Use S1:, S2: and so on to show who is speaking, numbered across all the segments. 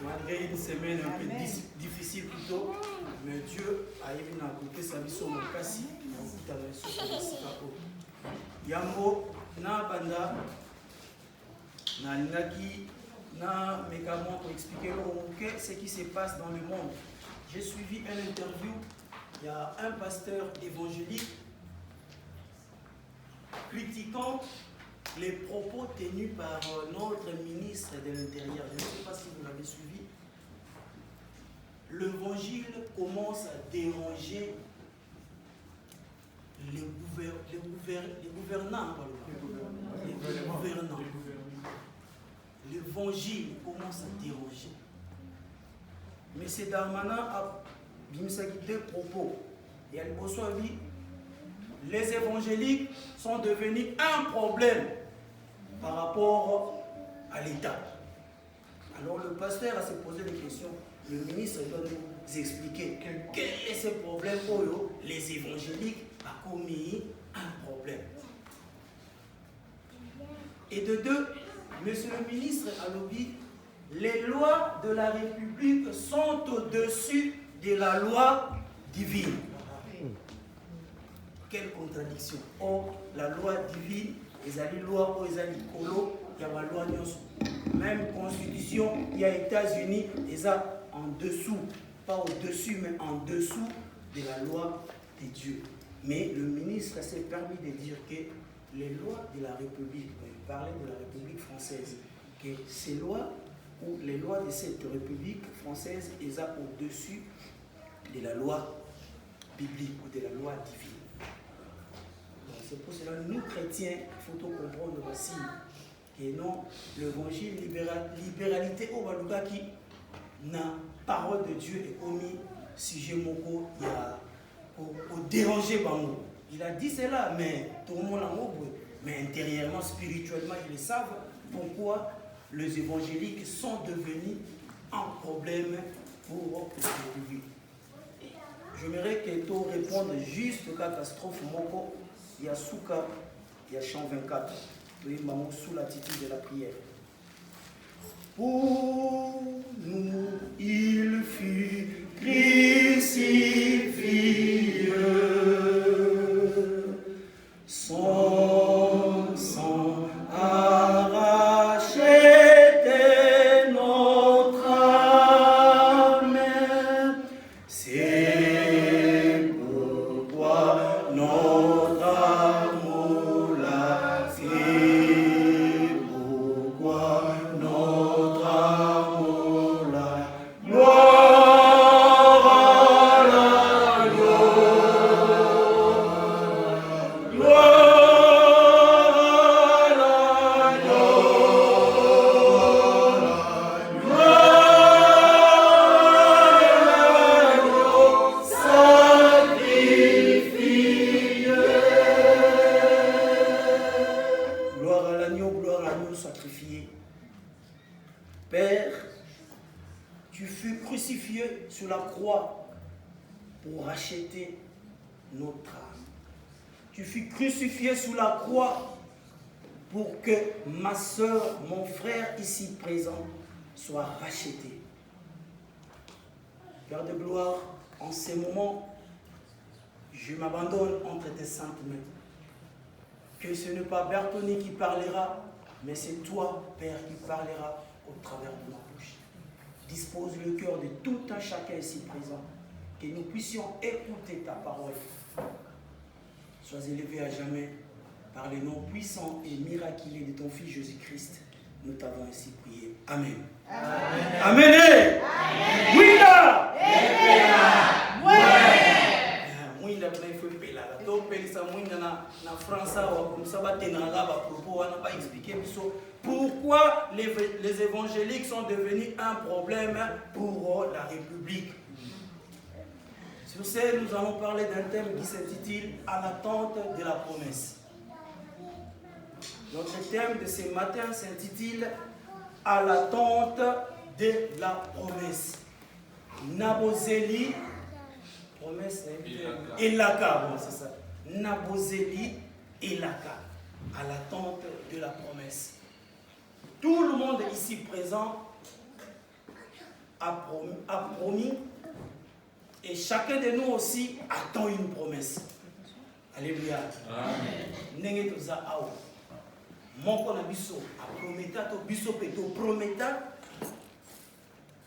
S1: Malgré une semaine un peu difficile plutôt, mais Dieu a émis à côté sa vie sur mon cassis. Yambo, na banda, na naki, na mécamment pour expliquer ce qui se passe dans le monde. J'ai suivi une interview, il y a un pasteur évangélique critiquant les propos tenus par notre ministre de l'Intérieur. Je ne sais pas si vous l'avez suivi. L'évangile commence à déranger les gouvernants. L'évangile commence à déranger. Mais c'est Darmanin a deux propos. Et à dit, les évangéliques sont devenus un problème par rapport à l'État. Alors le pasteur a se posé des questions. Le ministre doit nous expliquer quel est ce problème où les évangéliques ont commis un problème. Et de deux, monsieur le ministre a dit, les lois de la République sont au-dessus de la loi divine. Quelle contradiction. Or, la loi divine, les lois ou les colo, il y a la loi même constitution, il y a les États-Unis, ils ont en dessous, pas au-dessus, mais en dessous de la loi de Dieu. Mais le ministre s'est permis de dire que les lois de la République, il parlait de la République française, que ces lois, ou les lois de cette République française, ils sont au-dessus de la loi biblique ou de la loi divine. C'est pour cela que nous, chrétiens, il faut comprendre aussi que non, l'évangile, libéralité au Balouka qui n'a parole de Dieu est commis si j'ai mon corps, il y a au déranger Bango. Il a dit cela, mais tout le monde en haut, mais intérieurement, spirituellement, ils le savent pourquoi les évangéliques sont devenus un problème pour le public. J'aimerais que tu répondes juste aux catastrophes Moko. Il y a Souka, il y a Chant 24, sous l'attitude de la prière. Pour nous, il fut crucifié, son sang arraché de notre âme. C'est pourquoi notre amour l'a fait, pourquoi notre amour l'a gloire à la gloire à la sacrifié. Gloire à l'agneau sacrifié. Père, tu fus crucifié sur la croix pour racheter notre âme. Tu fus crucifié sur la croix pour que ma soeur, mon frère ici présent, soit racheté. Père de gloire, en ces moments, je m'abandonne entre tes saintes mains. Que ce n'est pas Bertoni qui parlera, mais c'est toi, Père, qui parlera au travers de ma bouche. Dispose le cœur de tout un chacun ici présent, que nous puissions écouter ta parole. Sois élevé à jamais. Par le nom puissant et miraculeux de ton Fils Jésus-Christ, nous t'avons ainsi prié. Amen. Amen. Amen. Amen. Oui là. Mwinda kunaifepela topelisa mwinda na François comme ça va tenir là propos on va expliquer pourquoi les évangéliques sont devenus un problème pour la République. Sur ce, nous allons parler d'un thème qui s'intitule à l'attente de la promesse. Notre thème de ce matin s'intitule à l'attente de la promesse. Nabozeli promesse Elaka, bon, c'est ça. Nabozeli Elaka, à l'attente de la promesse. Tout le monde ici présent a promis et chacun de nous aussi attend une promesse. Alléluia. Amen. Mon qu'on a biso a prometa to biso peto prometa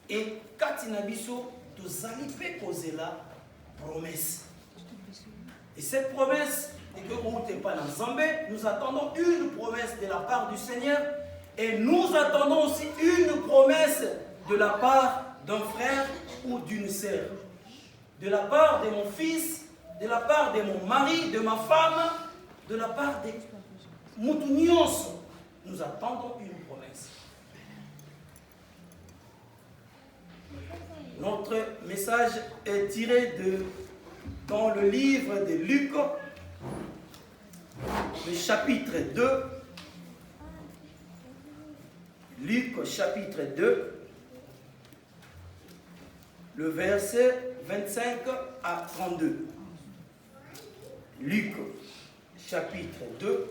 S1: et katina biso to zali pe kozela promesse. Et cette promesse est que on n'était pas dans Zambé, nous attendons une promesse de la part du Seigneur et nous attendons aussi une promesse de la part d'un frère ou d'une sœur. De la part de mon fils, de la part de mon mari, de ma femme, de la part de Moutunios, nous attendons une promesse. Notre message est tiré dans le livre de Luc, le chapitre 2. Luc, chapitre 2, le verset 25 à 32. Luc, chapitre 2,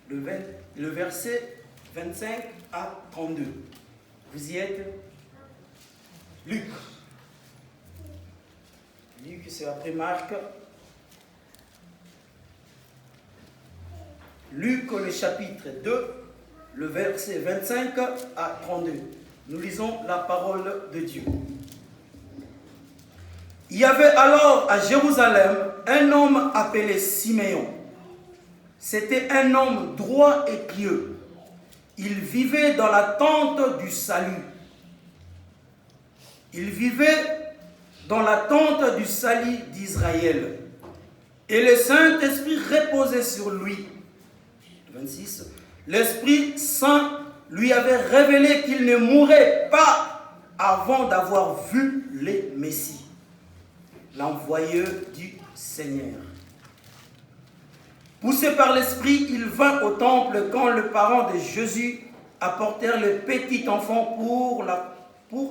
S1: le verset 25 à 32. Vous y êtes? Luc. Luc, c'est après Marc. Luc, le chapitre 2, le verset 25 à 32. Nous lisons la parole de Dieu. Il y avait alors à Jérusalem un homme appelé Siméon. C'était un homme droit et pieux. Il vivait dans l'attente du salut. Il vivait dans l'attente du salut d'Israël. Et le Saint-Esprit reposait sur lui. 26. L'Esprit Saint lui avait révélé qu'il ne mourrait pas avant d'avoir vu le Messie, l'envoyé du Seigneur. Poussé par l'Esprit, il vint au temple quand les parents de Jésus apportèrent le petit enfant pour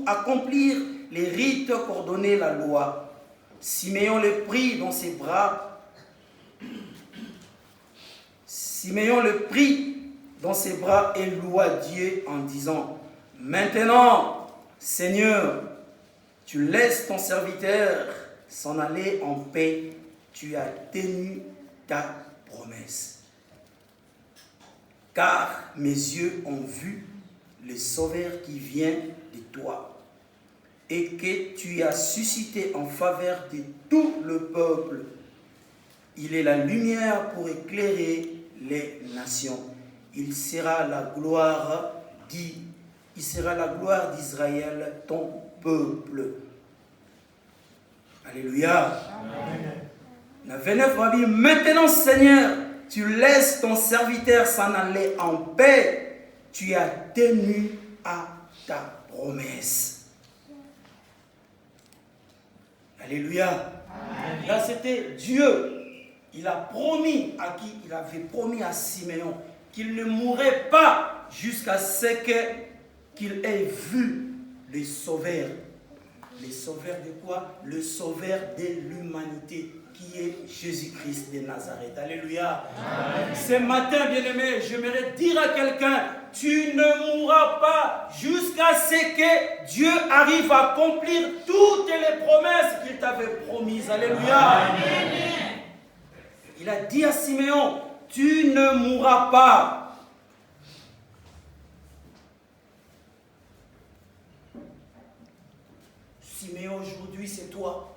S1: accomplir les rites qu'ordonnait la loi. Siméon le prit dans ses bras. Siméon le prit dans ses bras et loua Dieu en disant: Maintenant, Seigneur, tu laisses ton serviteur s'en aller en paix. Tu as tenu ta promesse. Car mes yeux ont vu le Sauveur qui vient de toi et que tu as suscité en faveur de tout le peuple. Il est la lumière pour éclairer les nations. Il sera la gloire d'Israël, ton peuple. Alléluia. Amen. Maintenant, Seigneur, tu laisses ton serviteur s'en aller en paix. Tu as tenu à ta promesse. Alléluia. Amen. Là, c'était Dieu. Il a promis à qui? Il avait promis à Siméon qu'il ne mourrait pas jusqu'à ce qu'il ait vu le Sauveur. Le Sauveur de quoi? Le Sauveur de l'humanité, qui est Jésus-Christ de Nazareth. Alléluia. Amen. Ce matin, bien-aimé, j'aimerais dire à quelqu'un: tu ne mourras pas jusqu'à ce que Dieu arrive à accomplir toutes les promesses qu'il t'avait promises. Alléluia. Amen. Il a dit à Siméon: tu ne mourras pas. Siméon, aujourd'hui, c'est toi.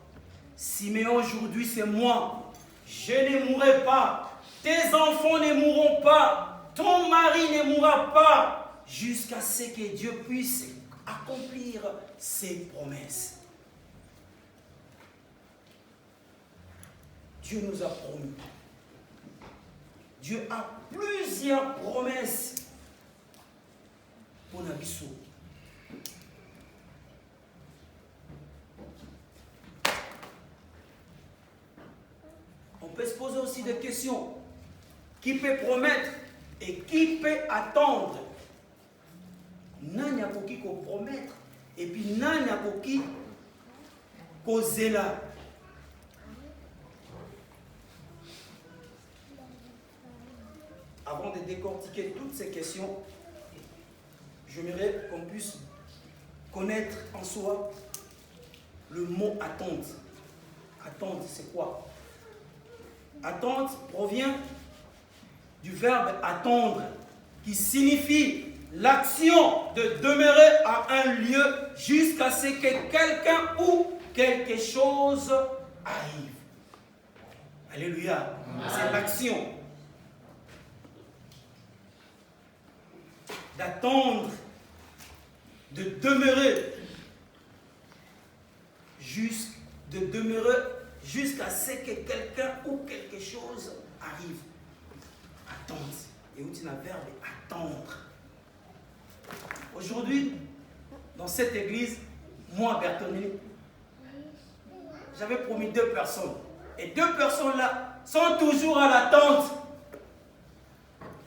S1: Siméon, aujourd'hui, c'est moi. Je ne mourrai pas tes enfants ne mourront pas, ton mari ne mourra pas, jusqu'à ce que Dieu puisse accomplir ses promesses. Dieu nous a promis. Dieu a plusieurs promesses pour Nabiso. On peut se poser aussi des questions. Qui peut promettre et qui peut attendre? Nani a pour qui qu'on promettre et puis nani a pour qui causer là. Avant de décortiquer toutes ces questions, j'aimerais qu'on puisse connaître en soi le mot attente. Attente, c'est quoi? Attente provient du verbe attendre, qui signifie l'action de demeurer à un lieu jusqu'à ce que quelqu'un ou quelque chose arrive. Alléluia. C'est l'action. D'attendre, de demeurer, jusqu'à ce que quelqu'un ou quelque chose arrive. Attendre. Et où tu as le verbe attendre. Aujourd'hui, dans cette église, moi, Bertoni, j'avais promis 2 personnes. Et 2 personnes-là sont toujours à l'attente.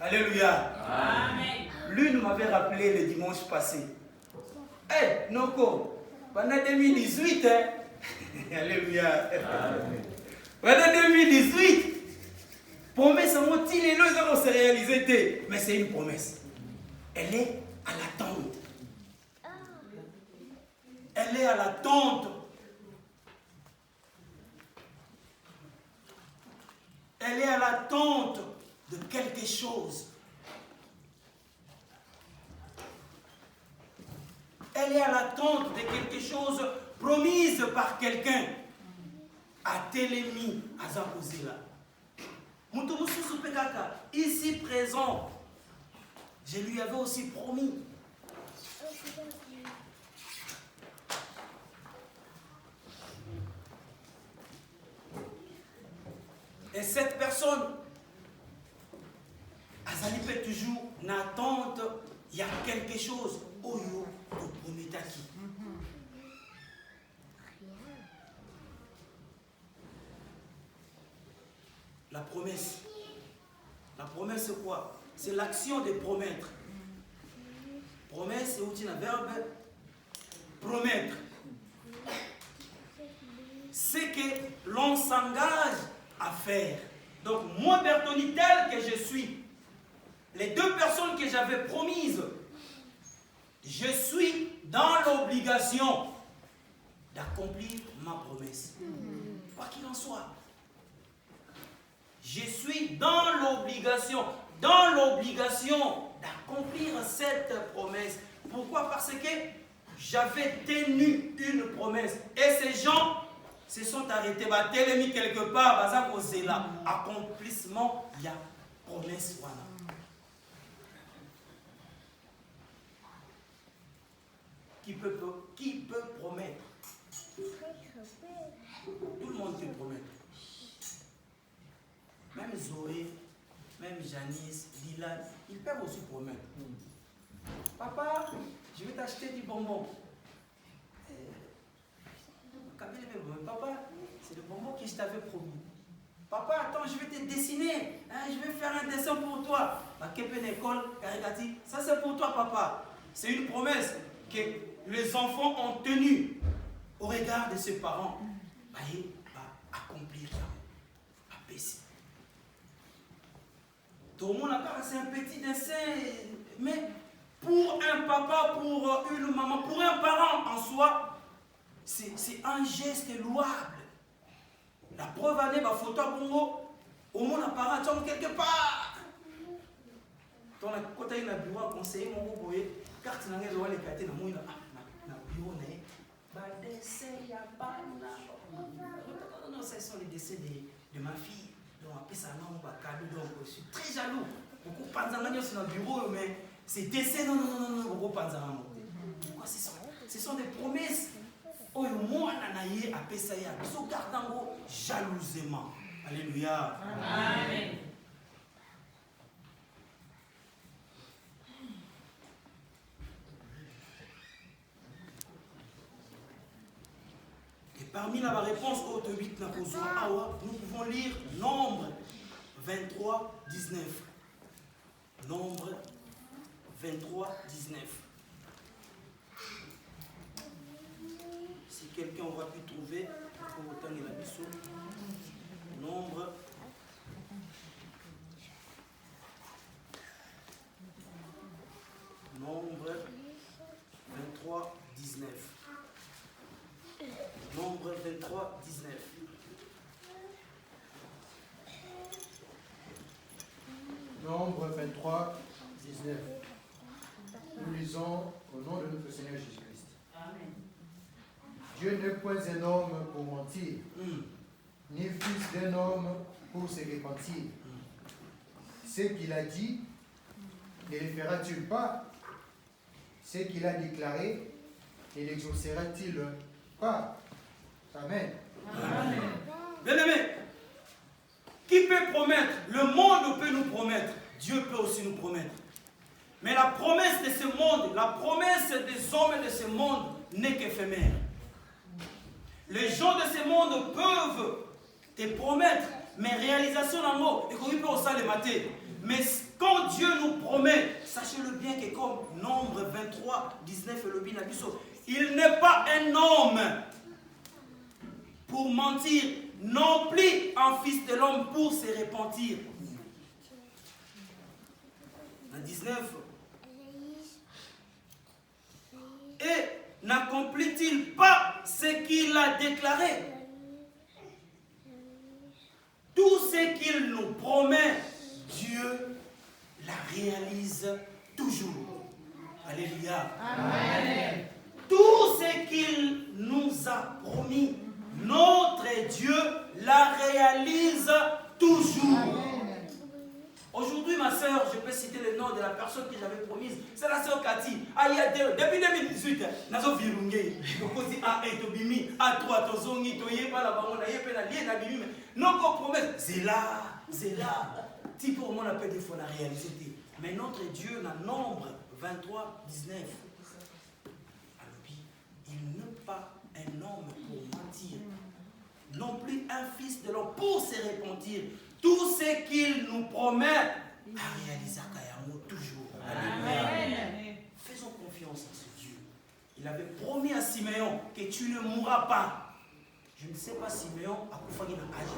S1: Alléluia. Amen. L'une m'avait rappelé le dimanche passé. Hey, Noko, pendant 2018, hein? Alléluia. Amen. Pendant 2018, promesse en mot, il est là, ça va se réaliser. Mais c'est une promesse. Elle est à l'attente. Elle est à l'attente. Elle est à l'attente de quelque chose. Elle est à l'attente de quelque chose promise par quelqu'un. À Télémi, à Zakozela. Ici présent, je lui avais aussi promis. Et cette personne, Azali peut toujours n'attente, il y a quelque chose. Oyo, au premier taki. La promesse. La promesse, c'est quoi? C'est l'action de promettre. Promesse, c'est où tu as le verbe promettre. C'est que l'on s'engage à faire. Donc, moi, Bertoni, tel que je suis, les 2 personnes que j'avais promises, je suis dans l'obligation d'accomplir ma promesse. Quoi qu'il en soit. Je suis dans l'obligation d'accomplir cette promesse. Pourquoi? Parce que j'avais tenu une promesse. Et ces gens se sont arrêtés. Télémi quelque part, là. Accomplissement, il y a promesse. Voilà. Qui peut promettre? Tout le monde peut promettre. Même Zoé, même Janice, Dylan, ils peuvent aussi promettre. Papa, je vais t'acheter du bonbon. Papa, c'est le bonbon que je t'avais promis. Papa, attends, je vais te dessiner. Je vais faire un dessin pour toi. Ça, c'est pour toi, papa. C'est une promesse que les enfants ont tenue au regard de ses parents. Il va accomplir la baisse. Tout le monde a pas, c'est un petit dessin, mais pour un papa, pour une maman, pour un parent en soi, c'est un geste louable. La preuve année, ma photo à Bongo, au monde apparent quelque part. Dans la côte de la bureau, conseiller mon boy, carte n'a rien de les cartes dans mon bureau, dessin, il n'y a pas. Non, ce sont les décès de ma fille. Donc, après ça, non, cadeau. Donc, bureau, mais c'est décès, non, pourquoi ce sont des promesses. Oh, moi, nanaye a pesaya, ils gardent jalousement. Alléluia. Amen. Et parmi la réponse au 8 nous pouvons lire Nombre 23, 19. Nombre 23, 19. Si quelqu'un aura pu trouver, pour autant il a mis Nombre 23, 19. Nombre 23, 19.
S2: Nombre 23, 19. Nous lisons au nom de notre Seigneur Jésus-Christ.
S1: Amen.
S2: Dieu n'est point un homme pour mentir, ni fils d'un homme pour se repentir. Ce qu'il a dit, ne le fera-t-il pas? Ce qu'il a déclaré, ne l'exaucera-t-il pas? Amen.
S1: Amen. Bien-aimé, qui peut promettre? Le monde peut nous promettre. Dieu peut aussi nous promettre. Mais la promesse de ce monde, la promesse des hommes de ce monde n'est qu'éphémère. Les gens de ce monde peuvent te promettre, mais réalisation en mot, et qu'on peut aussi les mater. Mais quand Dieu nous promet, sachez-le bien que comme Nombre 23, 19 et le Binabiso, il n'est pas un homme pour mentir, non plus un fils de l'homme pour se repentir. En 19. Et n'accomplit-il pas ce qu'il a déclaré? Tout ce qu'il nous promet, Dieu la réalise toujours. Alléluia. Amen. Tout ce qu'il nous a promis, notre Dieu la réalise toujours. Amen. Aujourd'hui, ma soeur, je peux citer le nom de la personne que j'avais promise. C'est la soeur Cathy. Depuis 2018, nazo virunge. Kokozi a etobimi, a 3 tozongi, toye pas la bamona, yepe na lié na bimi. Non qu'on promesse, c'est là. Si pour moi, on appelle des fois la réalité. Mais notre Dieu, dans Nombre 23, 19, il n'est pas un homme pour mentir, non plus un fils de l'homme pour se repentir. Tout ce qu'il nous promet, à réaliser toujours. Amen. Faisons confiance en ce Dieu. Il avait promis à Siméon que tu ne mourras pas. Je ne sais pas Siméon a quoi faire dans l'âge.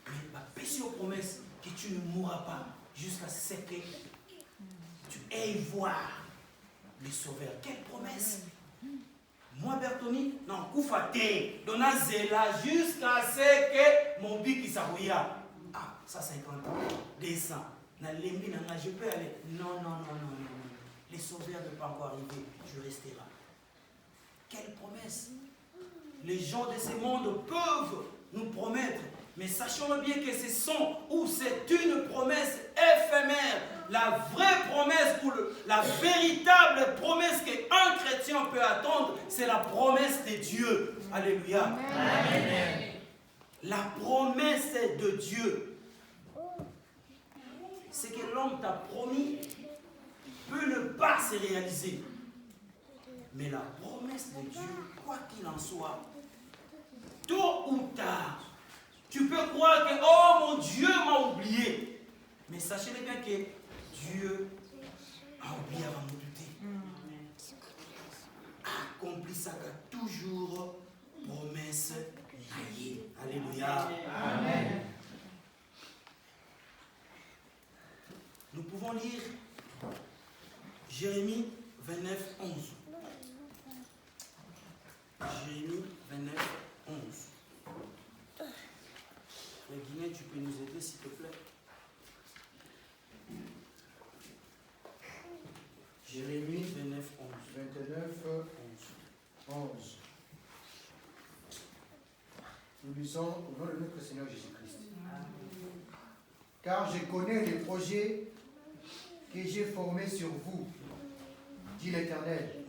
S1: Mais ma précieuse promesse que tu ne mourras pas jusqu'à ce que tu aies voir le Sauveur. Quelle promesse! Moi, Bertoni, non, Koufate, donna Zéla jusqu'à ce que mon bic s'abouilla. Ah, ça 50 ans, descend. Je peux aller. Non. Les sauveurs ne peuvent pas encore arriver. Je resterai. Quelle promesse! Les gens de ce monde peuvent nous promettre, mais sachons bien que ce sont ou c'est une promesse éphémère. La vraie promesse ou la véritable promesse qu'un chrétien peut attendre, c'est la promesse de Dieu. Alléluia. Amen. La promesse de Dieu. Ce que l'homme t'a promis peut ne pas se réaliser. Mais la promesse de Dieu, quoi qu'il en soit, tôt ou tard, tu peux croire que, oh mon Dieu m'a oublié. Mais sachez bien que Dieu a oublié avant de douter. Accompli ça qu'a toujours promesse. Alléluia. Amen. Nous pouvons lire Jérémie 29, 11. Jérémie 29, 11. Le Guinéen, tu peux nous aider s'il te plaît?
S2: Jérémie 29, 11. Nous lisons au nom de notre Seigneur Jésus-Christ. car je connais les projets que j'ai formés sur vous, dit l'Éternel.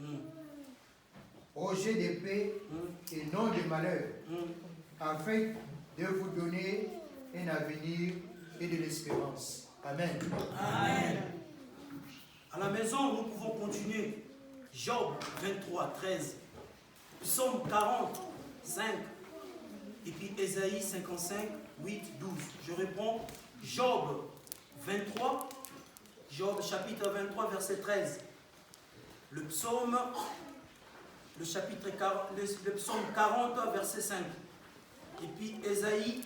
S2: Projets de paix et non de malheur, afin de vous donner un avenir et de l'espérance. Amen.
S1: Amen. À la maison, nous pouvons continuer. Job 23, 13. Psaume 40, 5. Et puis Ésaïe 55, 8, 12. Je réponds. Job 23. Job chapitre 23, verset 13. Le psaume, le psaume 40, verset 5. Et puis Ésaïe,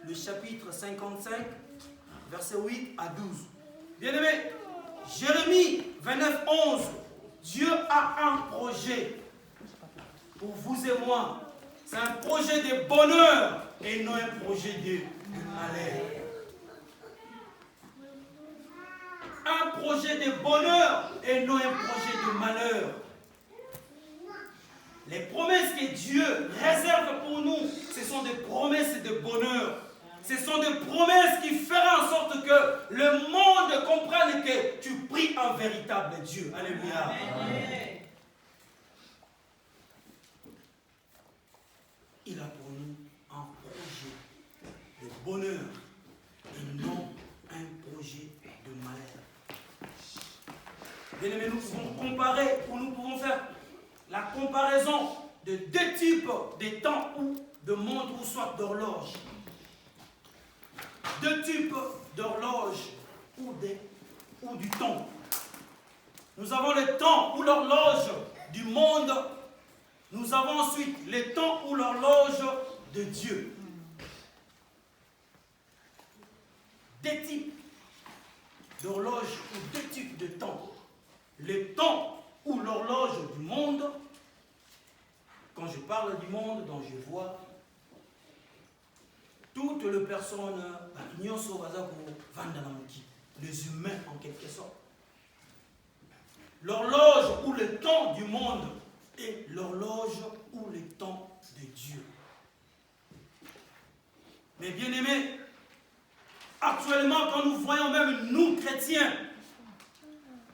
S1: le chapitre 55, verset 8 à 12. Bien-aimés, Jérémie 29, 11. Dieu a un projet pour vous et moi. C'est un projet de bonheur et non un projet de malheur. Un projet de bonheur et non un projet de malheur. Les promesses que Dieu réserve pour nous, ce sont des promesses de bonheur. Ce sont des promesses qui feront en sorte que le monde comprenne que tu pries un véritable Dieu. Alléluia. Amen. Il a pour nous un projet de bonheur et non un projet de malheur. Bien-aimés, nous pouvons comparer, ou nous pouvons faire la comparaison de deux types de temps ou de montre ou soit d'horloge. Deux types d'horloge ou du temps. Nous avons le temps ou l'horloge du monde. Nous avons ensuite le temps ou l'horloge de Dieu. Deux types d'horloge ou deux types de temps. Le temps ou l'horloge du monde. Quand je parle du monde, dont je vois toutes les personnes, les humains en quelque sorte. L'horloge ou le temps du monde et l'horloge ou le temps de Dieu. Mais bien aimés, actuellement quand nous voyons même nous chrétiens,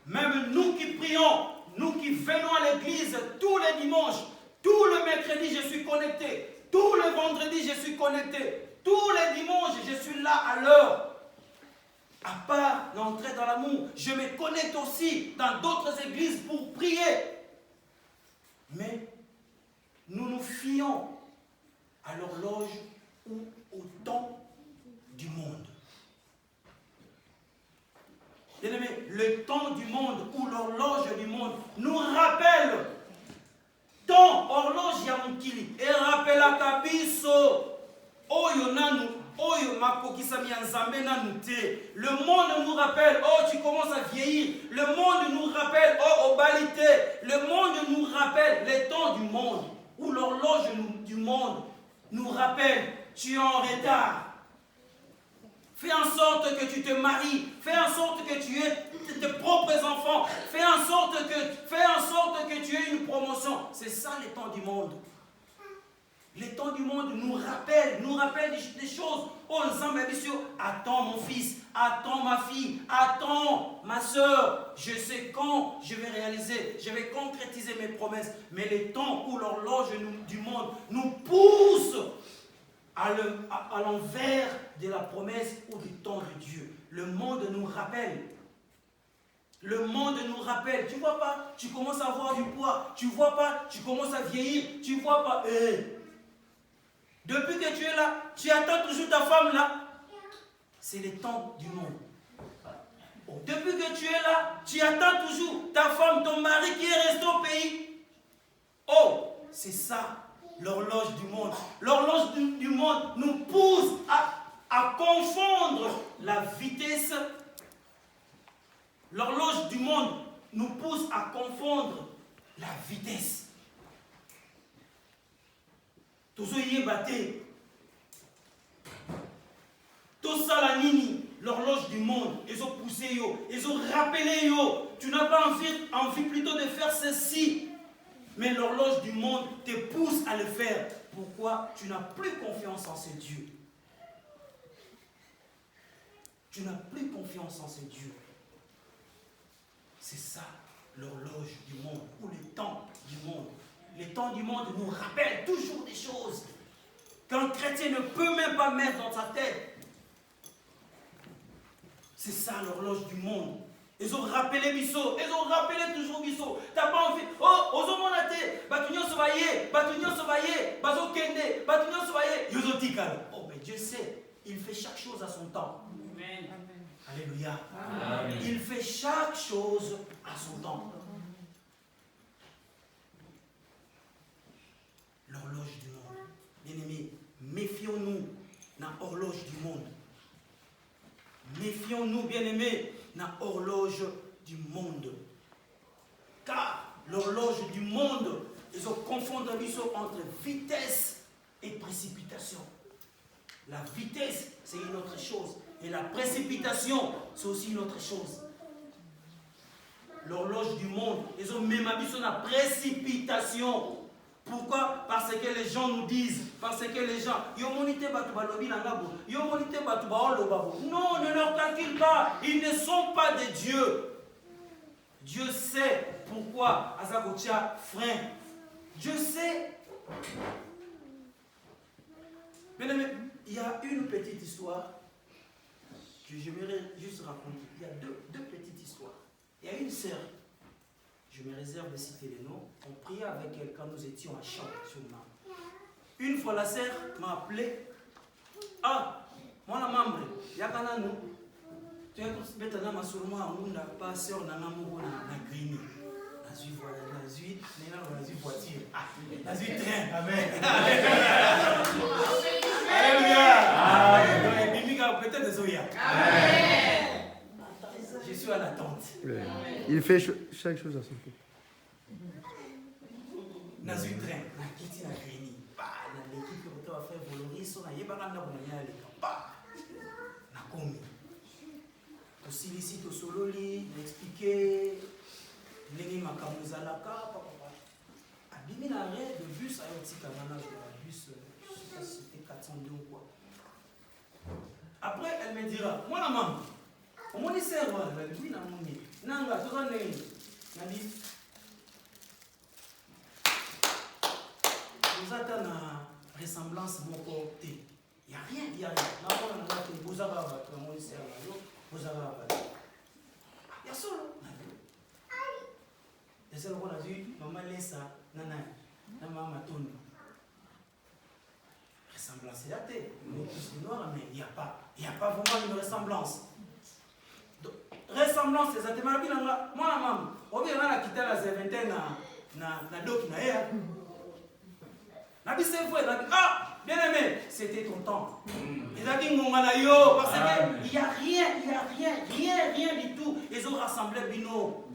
S1: même nous qui prions, nous qui venons à l'église tous les dimanches, tout le mercredi je suis connecté, tout le vendredi je suis connecté, tous les dimanches je suis là à l'heure. À part l'entrée dans l'amour, je me connecte aussi dans d'autres églises pour prier. Mais nous nous fions à l'horloge ou au temps du monde. Bien-aimé, le temps du monde ou l'horloge du monde nous rappelle temps, horloge ya mukili et rappelle à Kabiso. Oyo nanu, oyo makokisami ya nzambe nanu te. Le monde nous rappelle, oh tu commences à vieillir. Le monde nous rappelle, oh obalité. Le monde nous rappelle les temps du monde. Ou l'horloge du monde nous rappelle, tu es en retard. Fais en sorte que tu te maries. Fais en sorte que tu aies tes propres enfants. Fais en sorte que tu aies une promotion. C'est ça les temps du monde. Les temps du monde nous rappellent des choses. Oh, ensemble, attends mon fils, attends ma fille, attends ma soeur. Je sais quand je vais réaliser, je vais concrétiser mes promesses. Mais les temps où l'horloge du monde nous pousse à l'envers de la promesse ou du temps de Dieu. Le monde nous rappelle. Le monde nous rappelle. Tu vois pas, tu commences à avoir du poids. Tu vois pas, tu commences à vieillir. Tu vois pas, depuis que tu es là, tu attends toujours ta femme là. C'est le temps du monde. Depuis que tu es là, tu attends toujours ta femme, ton mari qui est resté au pays. Oh, c'est ça l'horloge du monde. L'horloge du monde nous pousse à confondre la vitesse. L'horloge du monde nous pousse à confondre la vitesse. Tout ça la nini, l'horloge du monde, ils ont poussé yo, ils ont rappelé yo. Tu n'as pas envie plutôt de faire ceci. Mais l'horloge du monde te pousse à le faire. Pourquoi tu n'as plus confiance en ce Dieu? Tu n'as plus confiance en ce Dieu. C'est ça l'horloge du monde, ou les temps du monde. Les temps du monde nous rappellent toujours des choses qu'un chrétien ne peut même pas mettre dans sa tête. C'est ça l'horloge du monde. Ils ont rappelé Bisso, ils ont rappelé toujours Bisso. T'as pas envie, oh, Ozomonate, Batunyo Sovaye, Bazo Kende, Batunyo Sovaye, Yozotikal. Oh, mais Dieu sait, il fait chaque chose à son temps. Amen. Alléluia. Amen. Il fait chaque chose à son temps. L'horloge du monde. Bien-aimés, méfions-nous dans l'horloge du monde. Méfions-nous, bien-aimés, dans l'horloge du monde. Car l'horloge du monde, ils ont confondu entre vitesse et précipitation. La vitesse, c'est une autre chose. Et la précipitation, c'est aussi une autre chose. L'horloge du monde, ils ont même habitué la précipitation. Pourquoi? Parce que les gens nous disent, parce que les gens, non, ne leur calcule pas, ils ne sont pas des dieux. Dieu sait pourquoi Azagotia frein. Dieu sait. Mais il y a une petite histoire que j'aimerais juste raconter. Il y a deux petites histoires. Il y a une sœur. Je me réserve de citer les noms. On priait avec elle quand nous étions à Champ sur le Mar. Une fois, la sœur m'a appelé. Ah, moi la membre, il y a quand nous. Tu es maintenant ma soeur, moi, on n'a pas sœur, on a na green. Nazi voiture. Nazi train. Amen. Alléluia. Peut-être des Zoya. Amen. Je suis à l'attente.
S3: Il fait chaque chose à son tour.
S1: Nazi train. Na kiti na green. Bah, na l'équipe que tu vas faire Voloriso, na yebaka na bonanya le kapa. Na komi. To silisi to sololi, expliquer. Léni Makamuzalaka, papa. Abimi l'arrêt de bus à Yotikamana, le bus, je ne sais pas si c'était 402 ou quoi. Après, elle me dira, moi la maman, au moins il sert, elle va lui na moni. Nanga, tout ça n'est pas. Elle dit, nous attendons la ressemblance de mon côté. Il n'y a rien, il n'y a rien. Là, on a dit, vous avez abattu, moi il sert, vous avez abattu. Il y a ça, là. Et c'est ce qu'on a dit, maman laisse ça, nana, maman tourne. Ressemblance, c'est la tête. On est tous noirs, mais il n'y a pas vraiment une ressemblance. Donc, ressemblance, c'est ça. Moi, la maman, on vient à quitter la vingtaine, na doc, na ea. La vie, c'est vrai, ah, bien aimé, c'était ton temps. Ils ont dit, yo, parce qu'il n'y a rien du tout. Ils ont rassemblé Bino.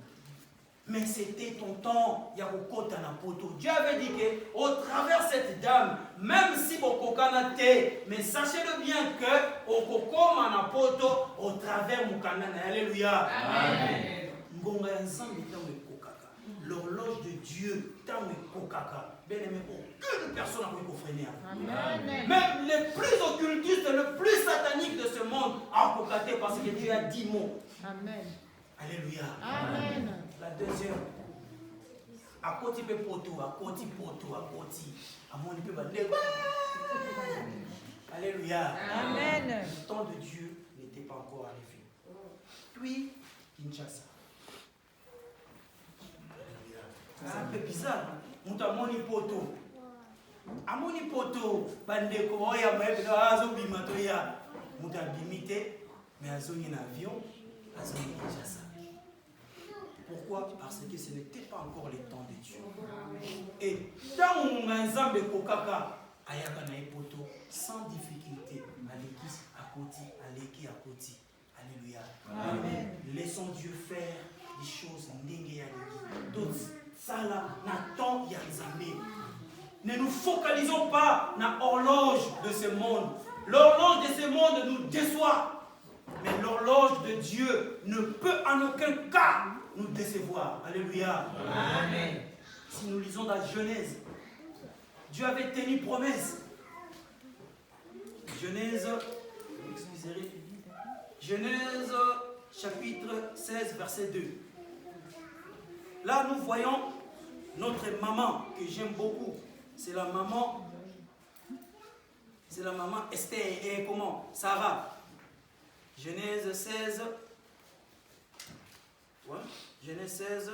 S1: Mais c'était ton temps, Yakokota Napoto. Dieu avait dit qu'au travers de cette dame, même si Bokokana te, mais sachez-le bien que Okokoma Napoto, au travers Mukanana. Alléluia. Amen. L'horloge de Dieu, bien aimé, aucune personne n'a pu freiner. Même les plus occultistes, le plus satanique de ce monde a cocaté parce que Dieu a 10 mots. Amen. Alléluia. Amen. La deuxième, à côté de poto, à côté. À mon peu Alléluia. Amen. Le temps de Dieu n'était pas encore arrivé. Puis, Kinshasa. C'est un peu bizarre. On t'a moni poto. À mon poto, bandeko, oya, azo bimatoya. On t'a bimité, mais azo un avion, azo Kinshasa. Pourquoi? Parce que ce n'était pas encore le temps de Dieu. Et tant qu'on a un kokaka, ayaka na epoto, sans difficulté, à côté. Alléluia. Amen. Laissons Dieu faire des choses d'autres. Ça là, n'attend Yanzamé. Ne nous focalisons pas dans l'horloge de ce monde. L'horloge de ce monde nous déçoit. Mais l'horloge de Dieu ne peut en aucun cas nous décevoir. Alléluia. Amen. Si nous lisons dans la Genèse, Dieu avait tenu promesse. Genèse chapitre 16, verset 2. Là, nous voyons notre maman, que j'aime beaucoup. C'est la maman Esther et comment? Sarah. Genèse 16. Ouais, Genèse 16, 2.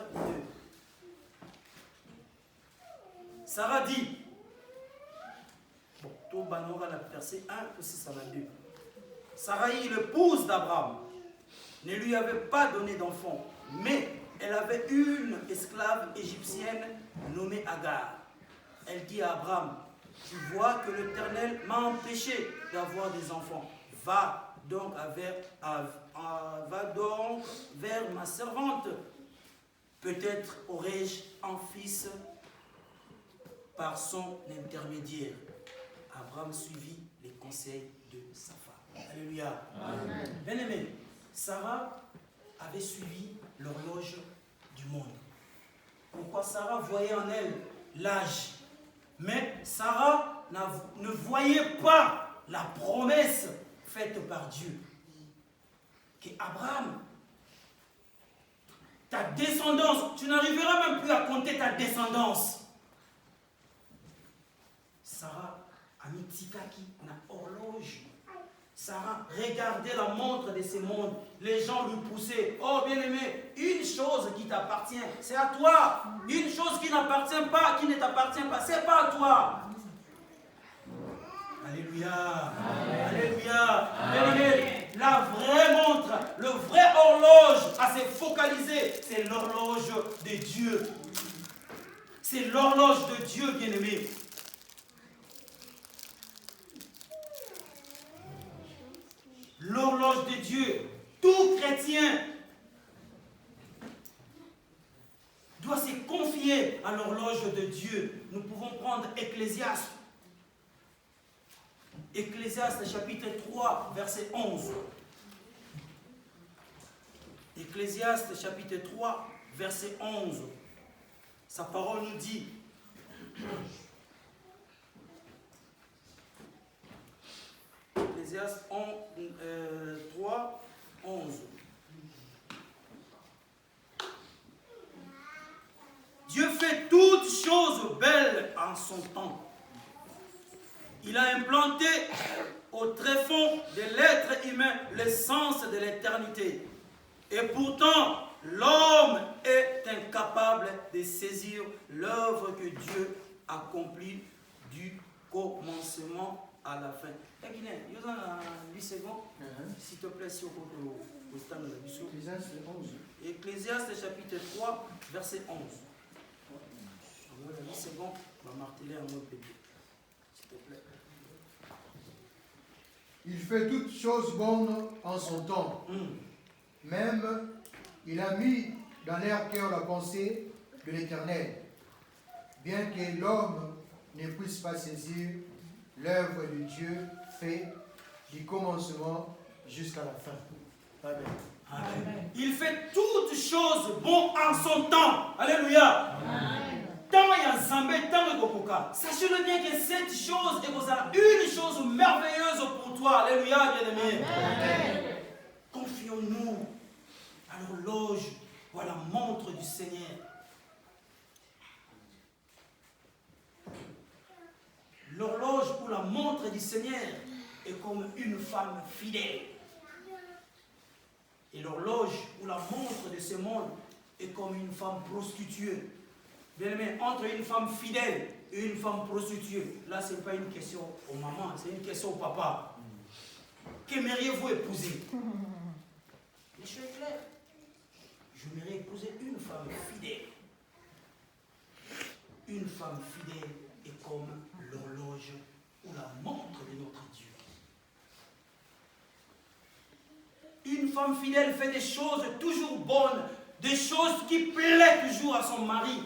S1: Sarah dit, bon, tout banora la verset 1, aussi ça va 2. Sarai, l'épouse d'Abraham, ne lui avait pas donné d'enfant, mais elle avait une esclave égyptienne nommée Agar. Elle dit à Abraham, tu vois que l'Éternel m'a empêché d'avoir des enfants. Va donc vers ma servante. Peut-être aurai-je un fils par son intermédiaire. Abraham suivit les conseils de sa femme. Alléluia. Bien aimé, Sarah avait suivi l'horloge du monde. Pourquoi? Sarah voyait en elle l'âge. Mais Sarah ne voyait pas la promesse faite par Dieu. Qu'Abraham, ta descendance, tu n'arriveras même plus à compter ta descendance. Sarah a mis Tikaki, une horloge. Sarah regardait la montre de ce monde. Les gens lui poussaient. Oh bien-aimé, une chose qui t'appartient, c'est à toi. Une chose qui n'appartient pas, qui ne t'appartient pas, c'est pas à toi. Alléluia. Alléluia. Bien-aimé, la vraie montre, le vrai horloge à se focaliser, c'est l'horloge de Dieu. C'est l'horloge de Dieu, bien-aimé. L'horloge de Dieu. Tout chrétien doit se confier à l'horloge de Dieu. Nous pouvons prendre Ecclésiaste. Ecclésiaste chapitre 3, verset 11. Ecclésiaste chapitre 3, verset 11. Sa parole nous dit, Ecclésiaste 3, 11. Dieu fait toutes choses belles en son temps. Il a implanté au tréfonds de l'être humain l'essence de l'éternité. Et pourtant, l'homme est incapable de saisir l'œuvre que Dieu accomplit du commencement à la fin. Il y a 8 secondes, s'il te plaît, sur le stand de la mission. Ecclésiaste chapitre 3, verset 11. 8 secondes, on va marteler un mot bébé. S'il te plaît.
S2: Il fait toutes choses bonnes en son temps. Même, il a mis dans leur cœur la pensée de l'Éternel, bien que l'homme ne puisse pas saisir l'œuvre de Dieu fait du commencement jusqu'à la fin. Amen.
S1: Amen. Il fait toutes choses bonnes en son temps. Alléluia. Tant il y a Zambé, tant il y a sachez-le bien que cette chose est une chose merveilleuse pour toi. Alléluia, bien-aimé. Confions-nous à l'horloge ou à la montre du Seigneur. L'horloge ou la montre du Seigneur est comme une femme fidèle. Et l'horloge ou la montre de ce monde est comme une femme prostituée. Bien aimé, entre une femme fidèle et une femme prostituée, là, ce n'est pas une question aux mamans, c'est une question au papa. Qu'aimeriez-vous épouser? Les choses sont claires. J'aimerais épouser une femme fidèle. Une femme fidèle est comme l'horloge ou la montre de notre Dieu. Une femme fidèle fait des choses toujours bonnes, des choses qui plaisent toujours à son mari.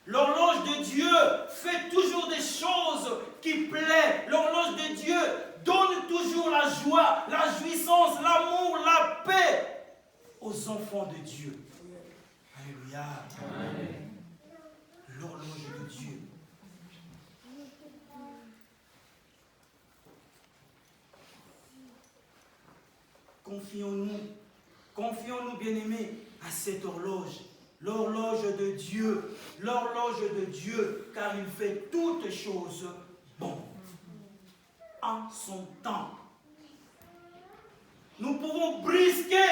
S1: L'horloge de Dieu fait toujours des choses qui plaisent. L'horloge de Dieu donne toujours la joie, la jouissance, l'amour, la paix aux enfants de Dieu. Alléluia. L'horloge de Dieu. Confions-nous, bien-aimés, à cette horloge. L'horloge de Dieu. L'horloge de Dieu, car il fait toutes choses bon. En son temps. Nous pouvons brisquer,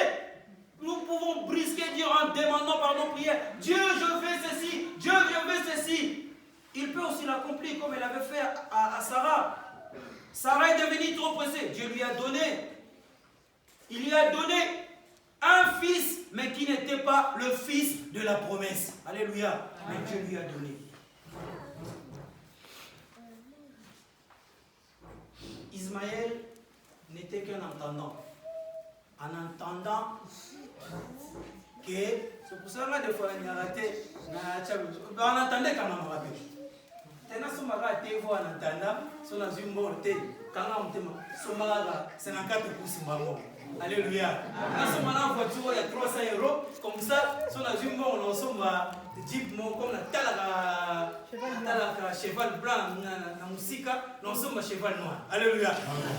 S1: Dieu en demandant par nos prières, Dieu, je veux ceci, Dieu, je veux ceci. Il peut aussi l'accomplir comme il avait fait à Sarah. Sarah est devenue trop pressée. Dieu lui a donné. Il lui a donné un fils, mais qui n'était pas le fils de la promesse. Alléluia. Mais Dieu lui a donné. Ismaël n'était qu'un entendant. En entendant que, c'est pour ça que des fois il y a raté, on entendait quand on me rappelle. Tena somaga te vo en entendant, son azumbo te, quand on te somaga, c'est un 4 pouces maman. Alléluia. Quand on a voiture, il y a 300 €, comme ça, son azumbo, on ensemble Jeep, comme la cheval blanc, la musique, nous sommes un cheval noir. Alléluia.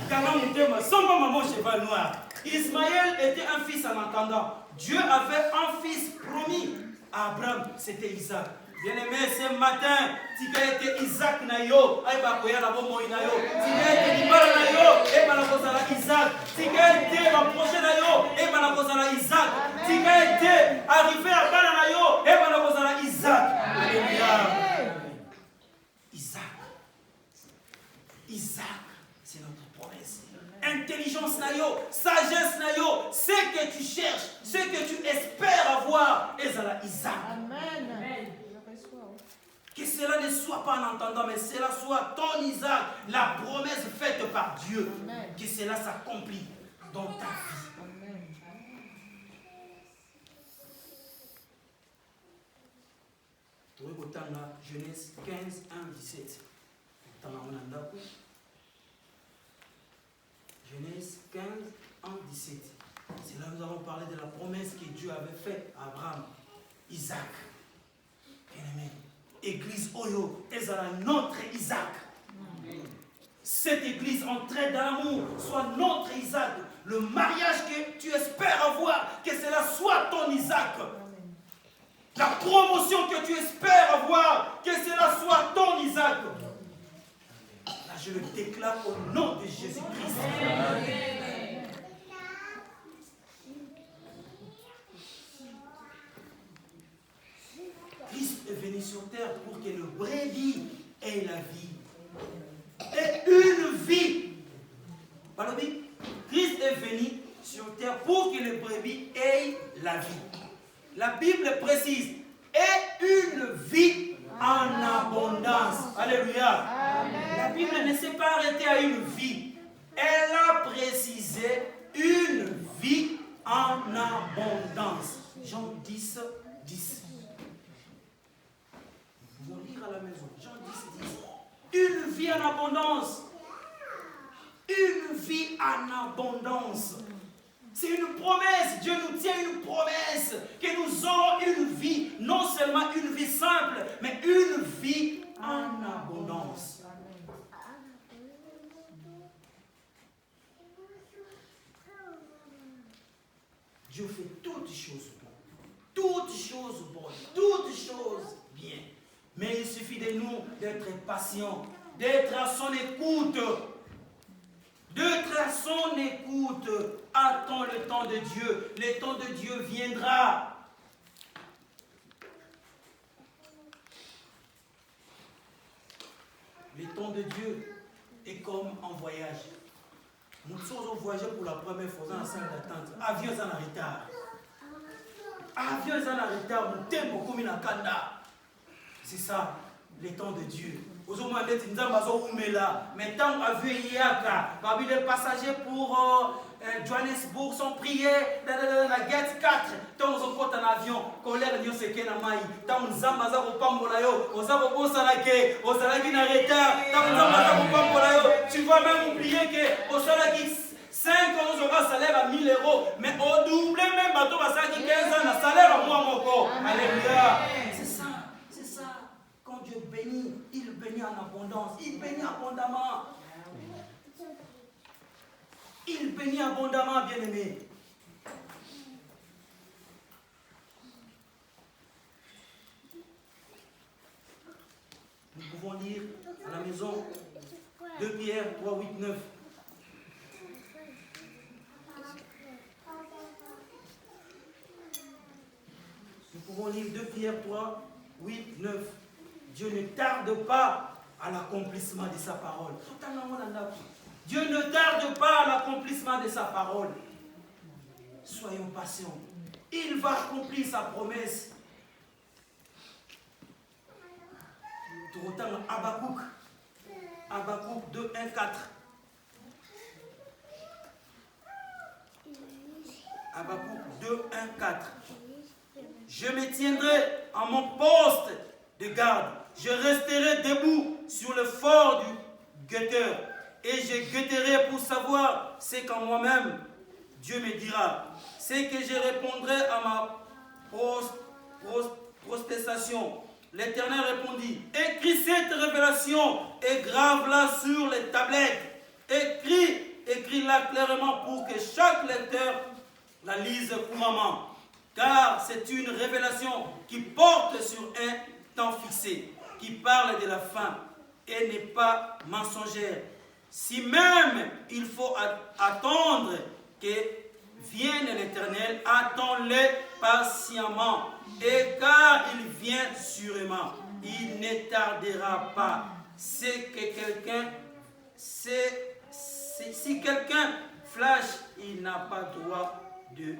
S1: Quand on dit, sommes maman cheval noir. Ismaël était un fils en entendant. Dieu avait un fils promis à Abraham, c'était Isaac. Bien-aimé, ce matin, si tu as été Isaac Nayo, tu as été Ibara Nayo, et Isaac. Si tu as été rapproché Nayo, et Isaac. Si tu as été arrivé à Bala Nayo, et Isaac. Alléluia. Isaac, c'est notre promesse. Intelligence Nayo, sagesse Nayo, ce que tu cherches, ce que tu espères avoir, et Isaac.
S4: Amen.
S1: Que cela ne soit pas en entendant, mais cela soit ton Isaac, la promesse faite par Dieu. Amen. Que cela s'accomplit dans ta vie. Amen. Genèse 15, 1, 17. Genèse 15, 1, 17. C'est là que nous avons parlé de la promesse que Dieu avait faite à Abraham, Isaac. Bien-aimé. Église Oyo, est notre Isaac. Cette église en trait d'amour soit notre Isaac. Le mariage que tu espères avoir, que cela soit ton Isaac. La promotion que tu espères avoir, que cela soit ton Isaac. Là, je le déclare au nom de Jésus-Christ. Christ est venu sur terre pour que le brebis ait la vie. Et une vie. Pardon, Christ est venu sur terre pour que le brebis ait la vie. La Bible précise, et une vie en abondance. Alléluia. Amen. La Bible ne s'est pas arrêtée à une vie. Elle a précisé une vie en abondance. Jean 10, 10. Nous pouvons lire à la maison. Jean 10, 10. Une vie en abondance. Une vie en abondance. C'est une promesse. Dieu nous tient une promesse que nous aurons une vie, non seulement une vie simple, mais une vie en abondance. Dieu fait toutes choses bonnes, toutes choses bonnes, toutes choses bien. Mais il suffit de nous d'être patients, d'être à son écoute. D'être à son écoute. Attends le temps de Dieu. Le temps de Dieu viendra. Le temps de Dieu est comme en voyage. Nous sommes voyagés pour la première fois dans la salle d'attente. Avion est en retard. Avion est en retard. Mon tempo comme une kanda. C'est ça, le temps de Dieu. Mais tant avion yaka, les passagers pour Johannesburg sont priés dans la gate 4. Tant on compte en avion, colère n'y se qu'un amaï. Tant on zambaza au pambolayo, on s'en va au salake, au salaki n'arrêta. Tant on zambaza au pambolayo, tu vas même oublier que au salaki 5 ans on aura salaire à 1000 €, mais au double même bateau va salaki 15 ans, un salaire à moi moko. Alléluia. C'est ça, c'est ça. Quand Dieu bénit, il bénit en abondance, il bénit abondamment. Il bénit abondamment, bien-aimé. pouvons lire à la maison 2 Pierre 3, 8, 9. Nous pouvons lire 2 Pierre 3, 8, 9. Dieu ne tarde pas à l'accomplissement de sa parole. Dieu ne tarde pas à l'accomplissement de sa parole. Soyons patients. Il va accomplir sa promesse. Habakkuk 2, 1, 4. Habakkuk 2, 1, 4. Je me tiendrai à mon poste de garde. Je resterai debout sur le fort du guetteur. Et je guetterai pour savoir ce qu'en moi-même Dieu me dira. C'est que je répondrai à ma protestation. L'Éternel répondit, écris cette révélation et grave-la sur les tablettes. Écris-la clairement pour que chaque lecteur la lise couramment. Car c'est une révélation qui porte sur un temps fixé, qui parle de la fin et n'est pas mensongère. Si même il faut attendre que vienne l'Éternel, attends-le patiemment. Et car il vient sûrement, il ne tardera pas. Si quelqu'un flash, il n'a pas droit de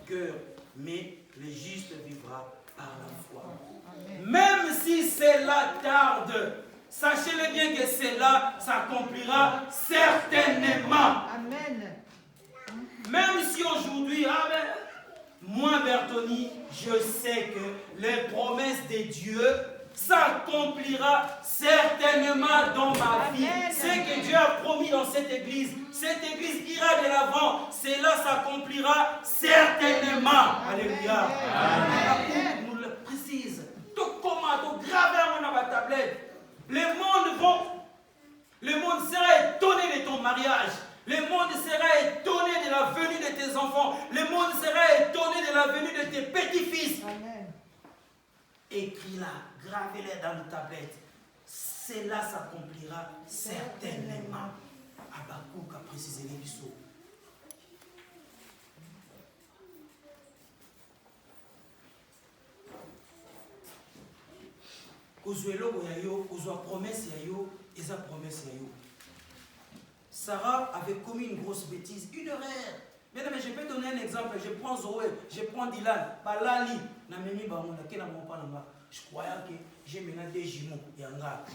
S1: cœur, mais le juste vivra par la foi. Même si cela tarde, sachez-le bien que cela s'accomplira certainement.
S4: Amen.
S1: Même si aujourd'hui, moi Bertoni, je sais que les promesses de Dieu s'accomplira certainement dans ma vie. Ce que Dieu a promis dans cette église ira de l'avant. Cela s'accomplira certainement. Alléluia. Amen. Nous le précise. Tout comment, tout gravé dans ma tablette. Le monde sera étonné de ton mariage. Le monde sera étonné de la venue de tes enfants. Le monde sera étonné de la venue de tes petits-fils.
S4: Amen.
S1: Écris-la, gravez-la dans une tablette. Cela s'accomplira certainement. Habakkuk a précisé les bisous. Promesse yayo, esa promesse yayo. Sarah avait commis une grosse bêtise, une erreur. Bien, mais je peux donner un exemple. Je prends Zoé, je prends Dylan, Balali, Namemi Bamona, je croyais que j'ai maintenant des jumeaux. Yanga.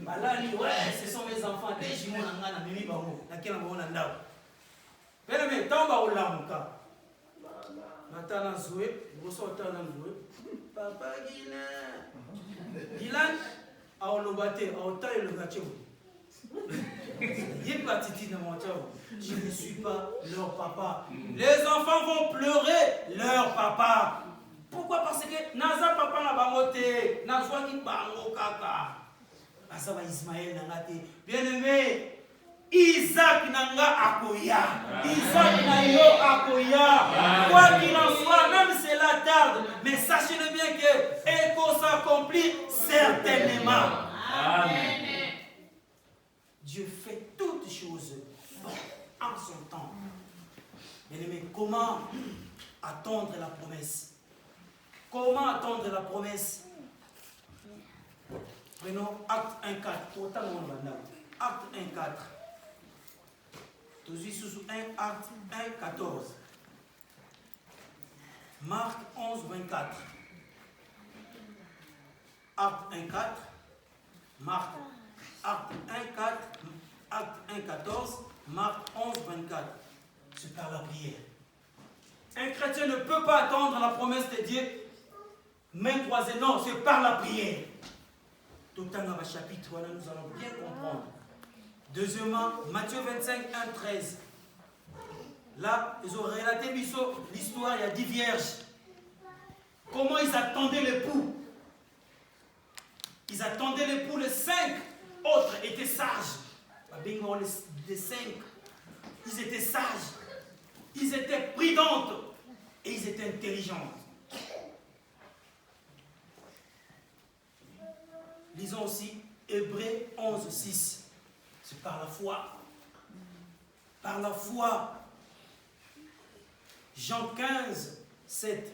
S1: Balali, ouais, ce sont mes enfants, des jumeaux, Namemi Bamona, Bien, mais tant que vous l'avez, Nathan Zoé, vous sortez Zoé, Papa Dylan, à Olobate, à Otaï le Gaché. Je ne suis pas leur papa. Les enfants vont pleurer leur papa. Pourquoi? Parce que Naza papa n'a pas moté. Naza ni bango kaka. Asaba Ismaël n'a pas. Bien-aimé, Isaac n'a akoya. Isaac n'a yo akoya. Quoi qu'il en soit, même si cela tarde, mais sachez-le bien que Écho s'accomplit certainement. Amen. Dieu fait toutes choses en son temps. Bien-aimé, comment attendre la promesse? Comment attendre la promesse? Prenons Acte 1.4. Acte 1.4. Tous sous 1, Acte 1.14. Marc 11.24. Acte 1.4. Marc Acte 1.4, Acte 1.14, Marc 11.24. C'est par la prière. Un chrétien ne peut pas attendre la promesse de Dieu, main croisée. Non, c'est par la prière. Tout dans le chapitre, voilà, nous allons bien comprendre. Deuxièmement, Matthieu 25, 1, 13. Là, ils ont relaté l'histoire, il y a 10 vierges. Comment ils attendaient l'époux? Ils attendaient l'époux, les 5 autres étaient sages. Les 5, ils étaient sages, ils étaient prudentes et ils étaient intelligents. Lisons aussi Hébreux 11, 6. C'est par la foi. Par la foi. Jean 15, 7.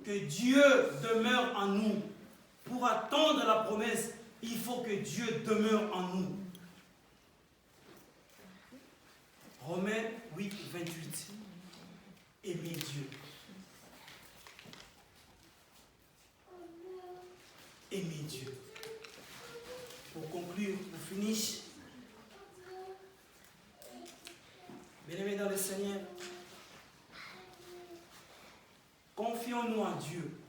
S1: Que Dieu demeure en nous. Pour attendre la promesse, il faut que Dieu demeure en nous. Romains 8, 28. Aimez Dieu. Aimez Dieu. Pour conclure, pour finir, bien-aimés dans le Seigneur, confions-nous en Dieu.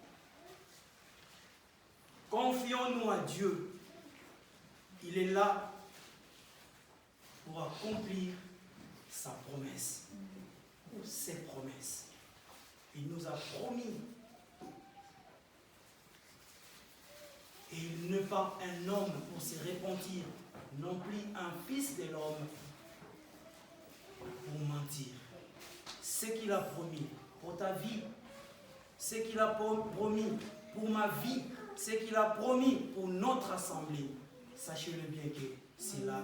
S1: Confions-nous à Dieu. Il est là pour accomplir sa promesse, ou ses promesses. Il nous a promis. Et il n'est pas un homme pour se repentir, non plus un fils de l'homme pour mentir. Ce qu'il a promis pour ta vie, ce qu'il a promis pour ma vie, ce qu'il a promis pour notre assemblée, sachez-le bien que c'est là